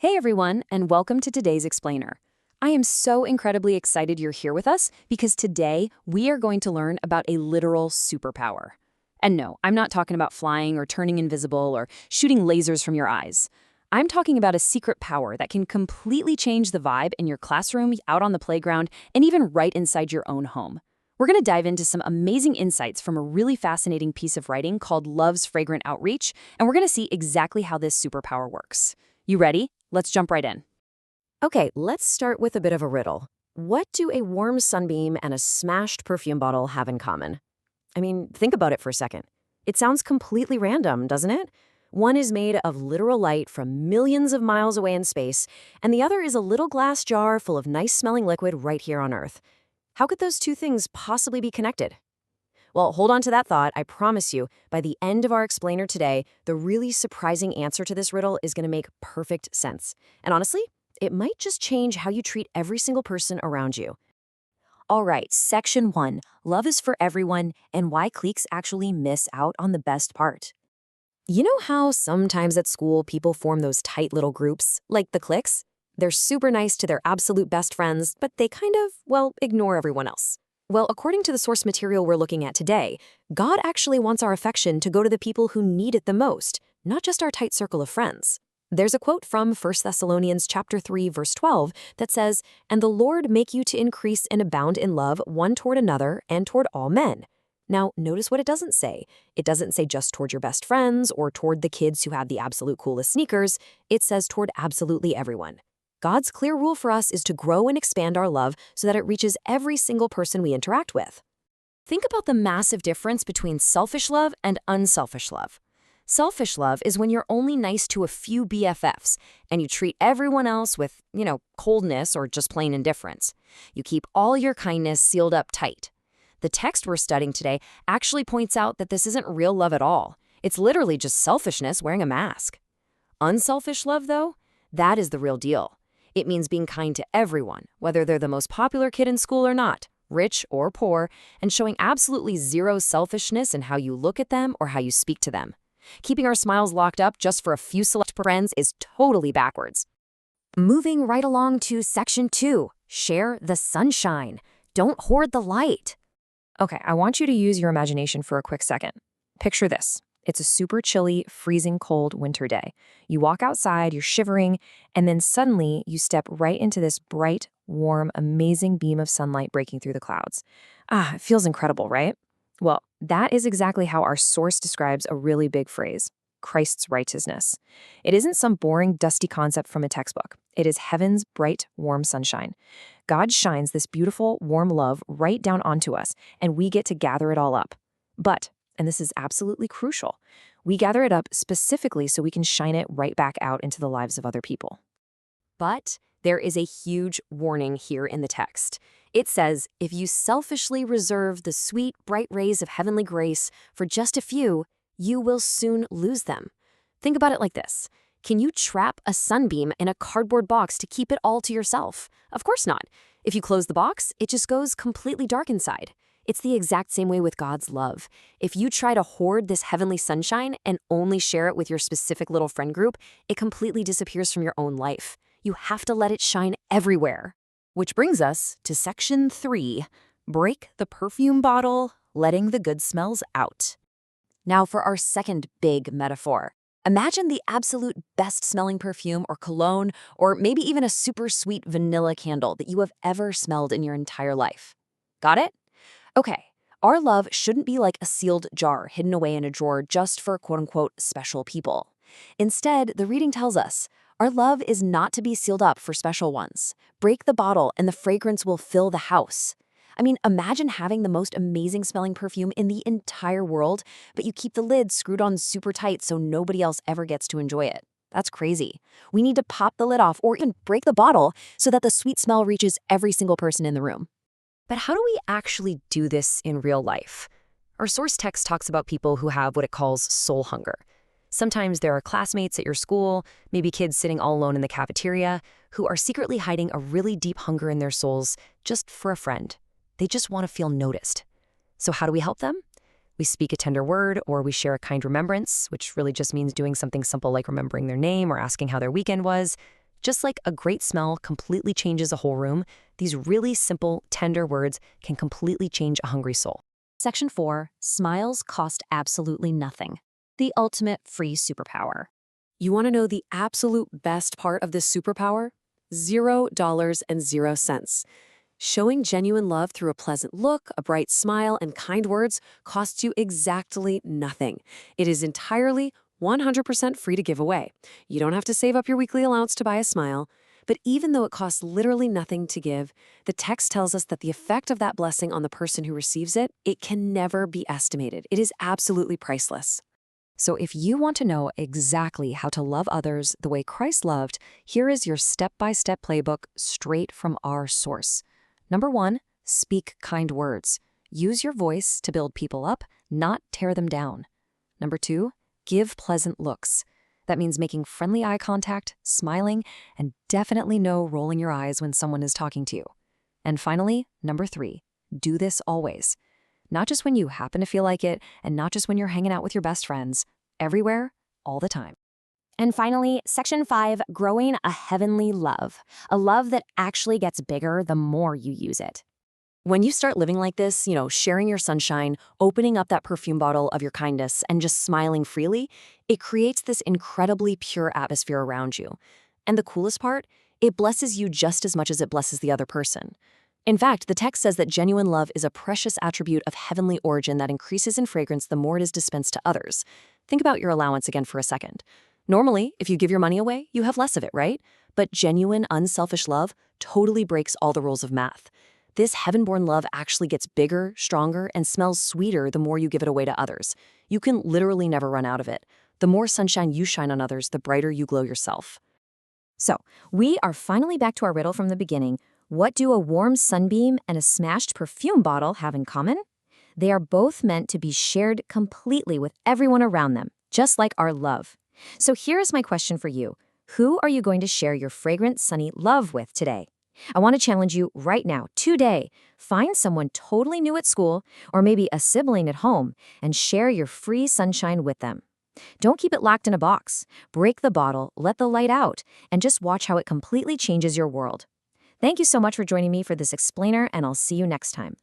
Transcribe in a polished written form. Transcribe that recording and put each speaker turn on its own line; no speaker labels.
Hey everyone, and welcome to today's Explainer. I am so incredibly excited you're here with us because today we are going to learn about a literal superpower. And no, I'm not talking about flying or turning invisible or shooting lasers from your eyes. I'm talking about a secret power that can completely change the vibe in your classroom, out on the playground, and even right inside your own home. We're going to dive into some amazing insights from a really fascinating piece of writing called Love's Fragrant Outreach, and we're going to see exactly how this superpower works. You ready? Let's jump right in.
Okay, let's start with a bit of a riddle. What do a warm sunbeam and a smashed perfume bottle have in common? I mean, think about it for a second. It sounds completely random, doesn't it? One is made of literal light from millions of miles away in space, and the other is a little glass jar full of nice-smelling liquid right here on Earth. How could those two things possibly be connected? Well, hold on to that thought. I promise you, by the end of our explainer today, the really surprising answer to this riddle is going to make perfect sense. And honestly, it might just change how you treat every single person around you.
All right, Section 1, Love is for Everyone, and why cliques actually miss out on the best part.
You know how sometimes at school people form those tight little groups, like the cliques? They're super nice to their absolute best friends, but they kind of, well, ignore everyone else. Well, according to the source material we're looking at today, God actually wants our affection to go to the people who need it the most, not just our tight circle of friends. There's a quote from 1 Thessalonians chapter 3, verse 12 that says, "And the Lord make you to increase and abound in love one toward another and toward all men." Now, notice what it doesn't say. It doesn't say just toward your best friends or toward the kids who have the absolute coolest sneakers. It says toward absolutely everyone. God's clear rule for us is to grow and expand our love so that it reaches every single person we interact with.
Think about the massive difference between selfish love and unselfish love. Selfish love is when you're only nice to a few BFFs and you treat everyone else with, coldness or just plain indifference. You keep all your kindness sealed up tight. The text we're studying today actually points out that this isn't real love at all. It's literally just selfishness wearing a mask. Unselfish love, though, that is the real deal. It means being kind to everyone, whether they're the most popular kid in school or not, rich or poor, and showing absolutely zero selfishness in how you look at them or how you speak to them. Keeping our smiles locked up just for a few select friends is totally backwards. Moving right along to Section 2, share the sunshine. Don't hoard the light. Okay, I want you to use your imagination for a quick second. Picture this. It's a super chilly, freezing cold winter day. You walk outside, you're shivering, and then suddenly you step right into this bright, warm, amazing beam of sunlight breaking through the clouds. It feels incredible, right? Well, that is exactly how our source describes a really big phrase, Christ's righteousness. It isn't some boring, dusty concept from a textbook. It is heaven's bright, warm sunshine. God shines this beautiful, warm love right down onto us, and we get to gather it all up. But and this is absolutely crucial, we gather it up specifically so we can shine it right back out into the lives of other people. But there is a huge warning here in the text. It says, if you selfishly reserve the sweet, bright rays of heavenly grace for just a few, you will soon lose them. Think about it like this. Can you trap a sunbeam in a cardboard box to keep it all to yourself? Of course not. If you close the box, it just goes completely dark inside. It's the exact same way with God's love. If you try to hoard this heavenly sunshine and only share it with your specific little friend group, it completely disappears from your own life. You have to let it shine everywhere. Which brings us to Section 3, break the perfume bottle, letting the good smells out. Now for our second big metaphor. Imagine the absolute best-smelling perfume or cologne, or maybe even a super sweet vanilla candle that you have ever smelled in your entire life. Got it? Okay, our love shouldn't be like a sealed jar hidden away in a drawer just for quote-unquote special people. Instead, the reading tells us, our love is not to be sealed up for special ones. Break the bottle and the fragrance will fill the house. I mean, imagine having the most amazing smelling perfume in the entire world, but you keep the lid screwed on super tight so nobody else ever gets to enjoy it. That's crazy. We need to pop the lid off or even break the bottle so that the sweet smell reaches every single person in the room. But how do we actually do this in real life? Our source text talks about people who have what it calls soul hunger. Sometimes there are classmates at your school, maybe kids sitting all alone in the cafeteria, who are secretly hiding a really deep hunger in their souls just for a friend. They just want to feel noticed. So how do we help them? We speak a tender word, or we share a kind remembrance, which really just means doing something simple like remembering their name or asking how their weekend was.
Just like a great smell completely changes a whole room, these really simple, tender words can completely change a hungry soul.
Section 4, smiles cost absolutely nothing. The ultimate free superpower.
You want to know the absolute best part of this superpower? $0 Showing genuine love through a pleasant look, a bright smile, and kind words costs you exactly nothing. It is entirely 100% free to give away. You don't have to save up your weekly allowance to buy a smile. But even though it costs literally nothing to give, the text tells us that the effect of that blessing on the person who receives it, it can never be estimated. It is absolutely priceless. So if you want to know exactly how to love others the way Christ loved, here is your step-by-step playbook straight from our source. Number 1, speak kind words. Use your voice to build people up, not tear them down. Number 2, give pleasant looks. That means making friendly eye contact, smiling, and definitely no rolling your eyes when someone is talking to you. And finally, number 3, do this always. Not just when you happen to feel like it, and not just when you're hanging out with your best friends. Everywhere, all the time.
And finally, Section 5, growing a heavenly love. A love that actually gets bigger the more you use it.
When you start living like this, sharing your sunshine, opening up that perfume bottle of your kindness, and just smiling freely, it creates this incredibly pure atmosphere around you. And the coolest part, it blesses you just as much as it blesses the other person. In fact, the text says that genuine love is a precious attribute of heavenly origin that increases in fragrance the more it is dispensed to others. Think about your allowance again for a second. Normally, if you give your money away, you have less of it, right? But genuine, unselfish love totally breaks all the rules of math. This heaven-born love actually gets bigger, stronger, and smells sweeter the more you give it away to others. You can literally never run out of it. The more sunshine you shine on others, the brighter you glow yourself.
So, we are finally back to our riddle from the beginning. What do a warm sunbeam and a smashed perfume bottle have in common? They are both meant to be shared completely with everyone around them, just like our love. So here's my question for you. Who are you going to share your fragrant, sunny love with today? I want to challenge you right now, today. Find someone totally new at school, or maybe a sibling at home, and share your free sunshine with them. Don't keep it locked in a box. Break the bottle, let the light out, and just watch how it completely changes your world. Thank you so much for joining me for this explainer, and I'll see you next time.